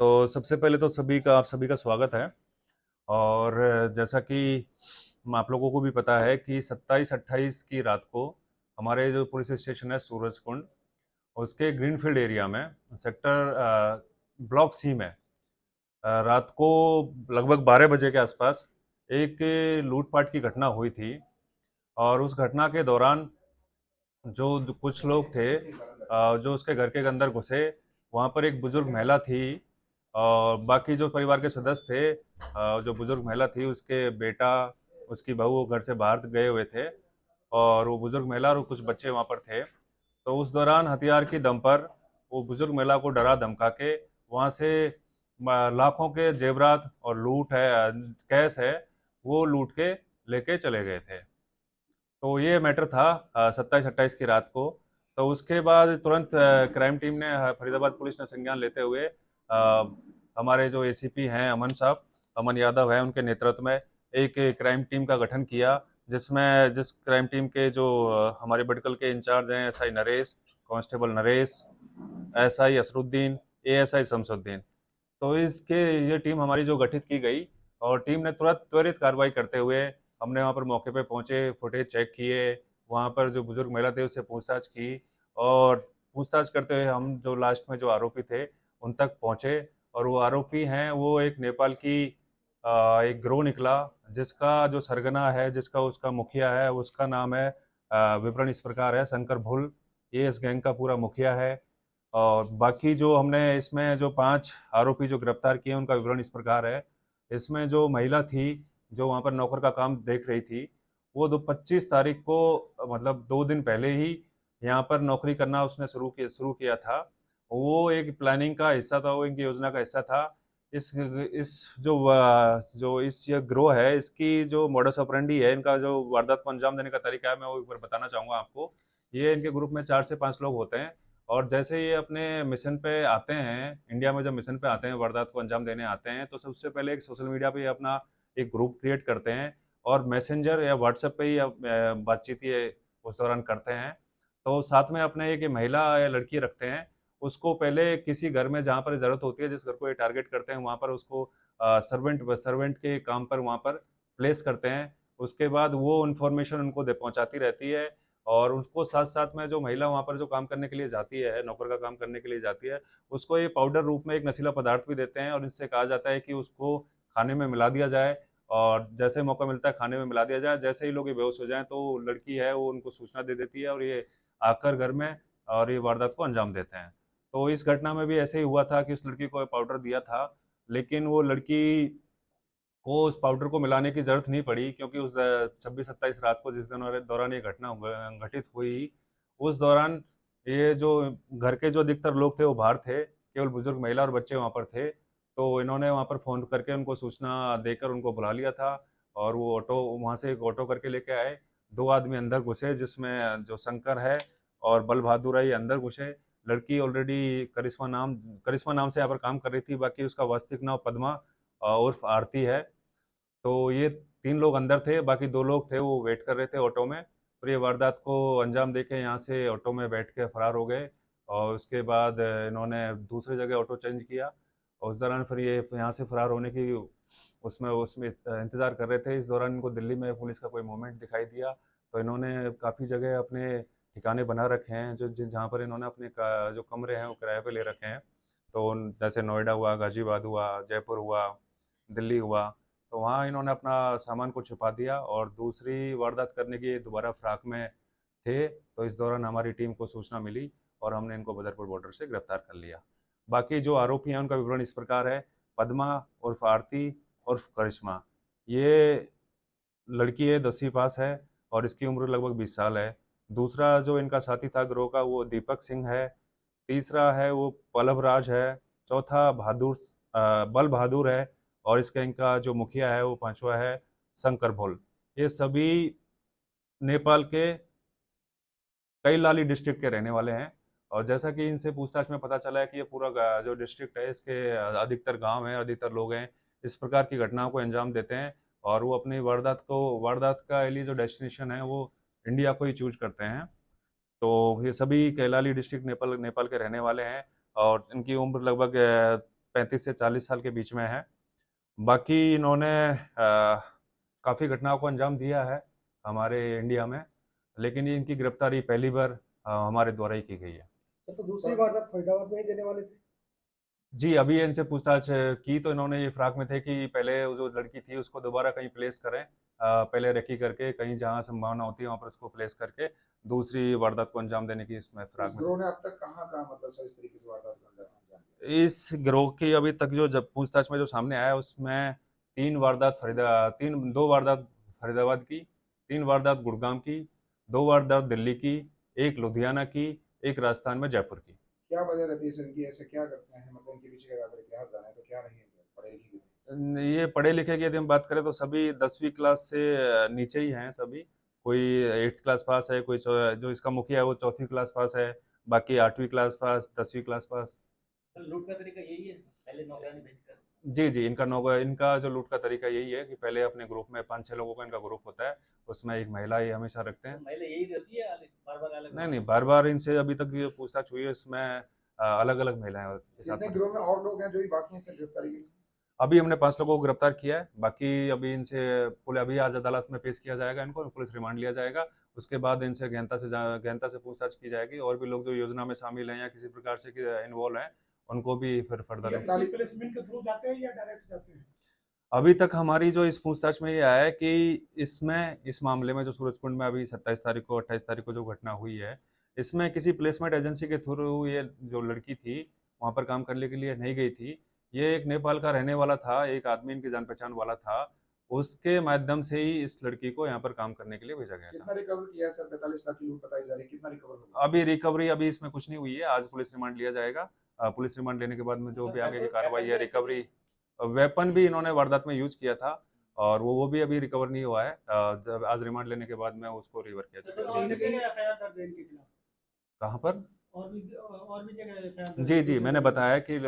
तो सबसे पहले तो आप सभी का स्वागत है। और जैसा कि आप लोगों को भी पता है कि 27-28 की रात को हमारे जो पुलिस स्टेशन है सूरजकुंड, उसके ग्रीनफील्ड एरिया में सेक्टर ब्लॉक सी में रात को लगभग 12 बजे के आसपास एक लूटपाट की घटना हुई थी। और उस घटना के दौरान जो कुछ लोग थे जो उसके घर के अंदर घुसे। वहाँ पर एक बुजुर्ग महिला थी और बाकी जो परिवार के सदस्य थे। जो बुजुर्ग महिला थी उसके बेटा, उसकी बहू, वो घर से बाहर गए हुए थे और वो बुजुर्ग महिला और कुछ बच्चे वहाँ पर थे। तो उस दौरान हथियार की दम पर वो बुजुर्ग महिला को डरा धमका के वहाँ से लाखों के जेवरात और लूट है, कैश है, वो लूट के लेके चले गए थे। तो ये मैटर था 27-28 की रात को। तो उसके बाद तुरंत क्राइम टीम ने, फरीदाबाद पुलिस ने संज्ञान लेते हुए हमारे जो एसीपी हैं अमन साहब, अमन यादव है, उनके नेतृत्व में एक क्राइम टीम का गठन किया। जिस क्राइम टीम के जो हमारे बडकल के इंचार्ज हैं, SI Naresh, constable Naresh, SI Asaruddin, ASI Shamsuddin. तो इसके ये टीम हमारी जो गठित की गई और टीम ने तुरंत त्वरित कार्रवाई करते हुए हमने वहाँ पर मौके पे पहुंचे, फुटेज चेक किए, वहाँ पर जो बुजुर्ग महिला थे उससे पूछताछ की। और पूछताछ करते हुए हम जो लास्ट में जो आरोपी थे उन तक पहुंचे। और वो आरोपी हैं, वो एक नेपाल की एक गिरोह निकला, जिसका जो सरगना है, जिसका उसका मुखिया है, उसका नाम है विवरण इस प्रकार है, शंकर भुल। ये इस गैंग का पूरा मुखिया है। और बाकी जो हमने इसमें जो 5 आरोपी जो गिरफ्तार किए उनका विवरण इस प्रकार है। इसमें जो महिला थी, जो वहाँ पर नौकर का काम देख रही थी, वो 25 तारीख को, मतलब 2 दिन पहले ही यहाँ पर नौकरी करना उसने शुरू किया था। वो एक प्लानिंग का हिस्सा था, वो इनकी योजना का हिस्सा था। इस जो इस ये गिरोह है, इसकी जो मॉडस ऑपरेंडी है, इनका जो वारदात को अंजाम देने का तरीका है, मैं वो एक बार बताना चाहूँगा आपको। ये इनके ग्रुप में 4 से 5 लोग होते हैं। और जैसे ये अपने मिशन पे आते हैं, इंडिया में जब मिशन पे आते हैं, वारदात को अंजाम देने आते हैं, तो सबसे पहले एक सोशल मीडिया पे अपना एक ग्रुप क्रिएट करते हैं और मैसेंजर या व्हाट्सएप पे ही बातचीत ये उस दौरान करते हैं। तो साथ में अपने एक महिला या लड़की रखते हैं। उसको पहले किसी घर में जहाँ पर ज़रूरत होती है, जिस घर को ये टारगेट करते हैं, वहाँ पर उसको सर्वेंट सर्वेंट के काम पर वहाँ पर प्लेस करते हैं। उसके बाद वो इन्फॉर्मेशन उनको दे पहुँचाती रहती है। और उसको साथ-साथ में जो महिला वहाँ पर जो काम करने के लिए जाती है, नौकर का काम करने के लिए जाती है, उसको ये पाउडर रूप में एक नशीला पदार्थ भी देते हैं और इससे कहा जाता है कि उसको खाने में मिला दिया जाए। और जैसे ही मौका मिलता है खाने में मिला दिया जाए। जैसे ही लोग ये बेहोश हो जाएँ तो लड़की है वो उनको सूचना दे देती है और ये आकर घर में और ये वारदात को अंजाम देते हैं। तो इस घटना में भी ऐसे ही हुआ था कि उस लड़की को पाउडर दिया था, लेकिन वो लड़की को उस पाउडर को मिलाने की ज़रूरत नहीं पड़ी, क्योंकि उस 26-27 रात को जिस दौरान ये घटना घटित हुई, उस दौरान ये जो घर के जो अधिकतर लोग थे वो बाहर थे, केवल बुजुर्ग महिला और बच्चे वहाँ पर थे। तो इन्होंने वहाँ पर फ़ोन करके उनको सूचना देकर उनको बुला लिया था और वो ऑटो वहाँ से एक ऑटो करके लेके आए। 2 आदमी अंदर घुसे, जिसमें जो शंकर है और बल बहादुर है, ये अंदर घुसे। लड़की ऑलरेडी करिश्मा नाम से यहाँ पर काम कर रही थी, बाकी उसका वास्तविक नाम पद्मा उर्फ आरती है। तो ये 3 लोग अंदर थे, बाकी 2 लोग थे वो वेट कर रहे थे ऑटो में। और ये वारदात को अंजाम देके यहाँ से ऑटो में बैठ के फरार हो गए। और उसके बाद इन्होंने दूसरी जगह ऑटो चेंज किया और उस दौरान फिर ये यहाँ से फरार होने की उसमें उसमें इंतज़ार कर रहे थे। इस दौरान इनको दिल्ली में पुलिस का कोई मूवमेंट दिखाई दिया, तो इन्होंने काफ़ी जगह अपने ठिकाने बना रखे हैं, जहाँ पर इन्होंने अपने जो कमरे हैं वो किराए पे ले रखे हैं। तो जैसे नोएडा हुआ, गाजियाबाद हुआ, जयपुर हुआ, दिल्ली हुआ। तो वहाँ इन्होंने अपना सामान को छिपा दिया और दूसरी वारदात करने की दोबारा फिराक में थे। तो इस दौरान हमारी टीम को सूचना मिली और हमने इनको बदरपुर बॉर्डर से गिरफ्तार कर लिया। बाकी जो आरोपी हैं उनका विवरण इस प्रकार है। पद्मा उर्फ आरती उर्फ करिश्मा, ये लड़की है, 10वीं पास है और इसकी उम्र लगभग 20 साल है। दूसरा जो इनका साथी था गिरोह का, वो दीपक सिंह है। तीसरा है वो पल्लव राज है। चौथा बल बहादुर है। और इस गैंग का जो मुखिया है वो पांचवा है शंकर भोल। ये सभी नेपाल के कैलाली डिस्ट्रिक्ट के रहने वाले हैं। और जैसा कि इनसे पूछताछ में पता चला है कि ये पूरा जो डिस्ट्रिक्ट है, इसके अधिकतर गांव हैं, अधिकतर लोग हैं, इस प्रकार की घटनाओं को अंजाम देते हैं। और वो अपनी वारदात का लिए जो डेस्टिनेशन है वो इंडिया को ही चूज करते हैं। तो ये सभी कैलाली डिस्ट्रिक्ट नेपाल नेपाल के रहने वाले हैं। और इनकी उम्र लगभग 35 से 40 साल के बीच में है। बाकी इन्होंने काफ़ी घटनाओं को अंजाम दिया है हमारे इंडिया में, लेकिन इनकी गिरफ्तारी पहली बार हमारे द्वारा ही की गई है। सर तो दूसरी वारदात फरीदाबाद में ही देने वाले थे। जी, अभी इनसे पूछताछ की तो इन्होंने ये फिराक में थे कि पहले वो जो लड़की थी उसको दोबारा कहीं प्लेस करें, पहले रेकी करके कहीं जहाँ संभावना होती है वहाँ पर उसको प्लेस करके दूसरी वारदात को अंजाम देने की इसमें इस फिराक में गिरोह थे। ने अब तक कहाँ मतलब सर इस तरीके से वारदात को अंजाम दिया? इस गिरोह की अभी तक जो जब पूछताछ में जो सामने आया उसमें 2 वारदात फरीदाबाद की, 3 वारदात गुड़गांव की, 2 वारदात दिल्ली की, 1 लुधियाना की, 1 राजस्थान में जयपुर की। क्या वजह रहती है सर इनकी, ऐसे क्या करते हैं, मतलब इनके पीछे का अगर इतिहास जाने तो क्या रही है पढ़े लिखे की? ये पढ़े लिखे की यदि हम बात करें तो सभी 10वीं क्लास से नीचे ही हैं सभी। कोई 8th क्लास पास है, कोई जो इसका मुखिया है वो 4वीं क्लास पास है, बाकी 8वीं क्लास पास, 10वीं क्लास पास। लूट का तरीका यही है, पहले नौकरानी भेजकर। जी, जी, इनका जो लूट का तरीका यही है कि पहले अपने ग्रुप में 5-6 लोगों का इनका ग्रुप होता है, उसमें एक महिला ये हमेशा रखते हैं। तो महिला यही रहती है, बार-बार अलग नहीं, नहीं, बार-बार इनसे अभी तक ये पूछताछ हुई है, इसमें अलग-अलग महिलाएं के साथ कितने में। गिरोह में और लोग हैं जो भी बाकी हैं सर गिरफ्तारी के लिए? अभी हमने 5 लोगों को गिरफ्तार किया है, बाकी अभी इनसे अभी आज अदालत में पेश किया जाएगा इनको, पुलिस रिमांड लिया जाएगा। उसके बाद इनसे गहनता से पूछताछ की जाएगी और भी लोग जो योजना में शामिल हैं या किसी प्रकार से इन्वॉल्व हैं, उनको भी फिर फर्दर प्लेसमेंट के थ्रू जाते हैं या डायरेक्ट जाते हैं? अभी तक हमारी जो इस पूछताछ में ये आया है कि इस मामले में जो सूरजकुंड में अभी 27 तारीख को 28 तारीख को जो घटना हुई है, इसमें किसी प्लेसमेंट एजेंसी के थ्रू ये जो लड़की थी, वहाँ पर काम करने के लिए नहीं गई थी। ये एक नेपाल का रहने वाला था, एक आदमी इनकी जान पहचान वाला था। उसके माध्यम से ही इस लड़की को यहाँ पर काम करने के लिए भेजा गया था। कितना रिकवर किया है सर? 45 लाख की लूट बताई जा रही है, कितना रिकवर होगा? अभी रिकवरी अभी इसमें कुछ नहीं हुई है, आज पुलिस रिमांड लिया जाएगा। पुलिस रिमांड लेने के बाद में जो भी आगे की कार्रवाई है, रिकवरी वेपन भी इन्होंने वारदात में यूज किया था और वो भी अभी रिकवर नहीं हुआ है। जब आज रिमांड लेने के बाद में उसको रिकवर किया जाएगा। और भी जगह एफआईआर दर्ज है इनके खिलाफ? कहाँ पर? और भी जगह एफआईआर जी, जी, मैंने बताया कि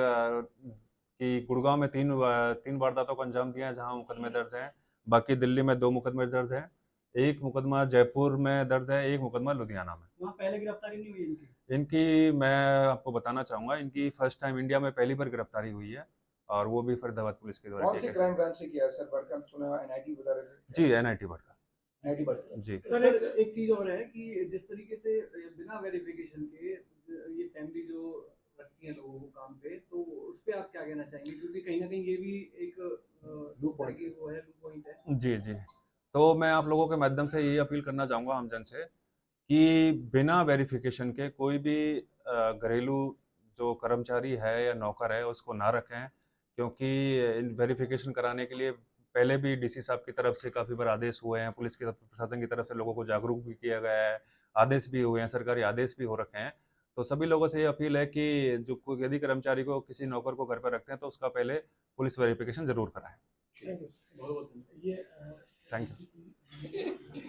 गुड़गांव में 3 वारदातों को अंजाम दिया है जहाँ मुकदमे दर्ज हैं। बाकी दिल्ली में 2 मुकदमे दर्ज हैं। 1 मुकदमा जयपुर में दर्ज है, 1 मुकदमा लुधियाना में। वहाँ पहले गिरफ्तारी नहीं हुई इनकी? इनकी मैं आपको बताना चाहूँगा, इनकी फर्स्ट टाइम इंडिया में पहली बार गिरफ्तारी हुई है और वो भी फरीदाबाद पुलिस के द्वारा कौन की सी गई। क्राइम ब्रांच से किया है सर? बढ़कर सुना है एनआईटी बता रहे थे। जी, एनआईटी भटका। एनआईटी बढ़कर। जी। सर एक चीज और है कि जिस तरीके से बिना वेरिफिकेशन के ये फैमिली जो रखती है लोगों को काम पे, तो उस पे आप क्या कहना चाहेंगे, क्योंकि कहीं ना कहीं ये भी एक लूप पॉइंट वो है, लूप पॉइंट है। जी, जी। तो मैं आप लोगों के माध्यम से ये अपील करना चाहूँगा आमजन से कि बिना वेरिफिकेशन के कोई भी घरेलू जो कर्मचारी है या नौकर है उसको ना रखें, क्योंकि वेरिफिकेशन कराने के लिए पहले भी डीसी साहब की तरफ से काफ़ी बार आदेश हुए हैं, पुलिस की प्रशासन की तरफ से लोगों को जागरूक भी किया गया है, आदेश भी हुए हैं, सरकारी आदेश भी हो रखे हैं। तो सभी लोगों से ये अपील है कि यदि कर्मचारी को किसी नौकर को घर पर रखते हैं तो उसका पहले पुलिस वेरिफिकेशन ज़रूर कराएं। बहुत बहुत ये थैंक यू।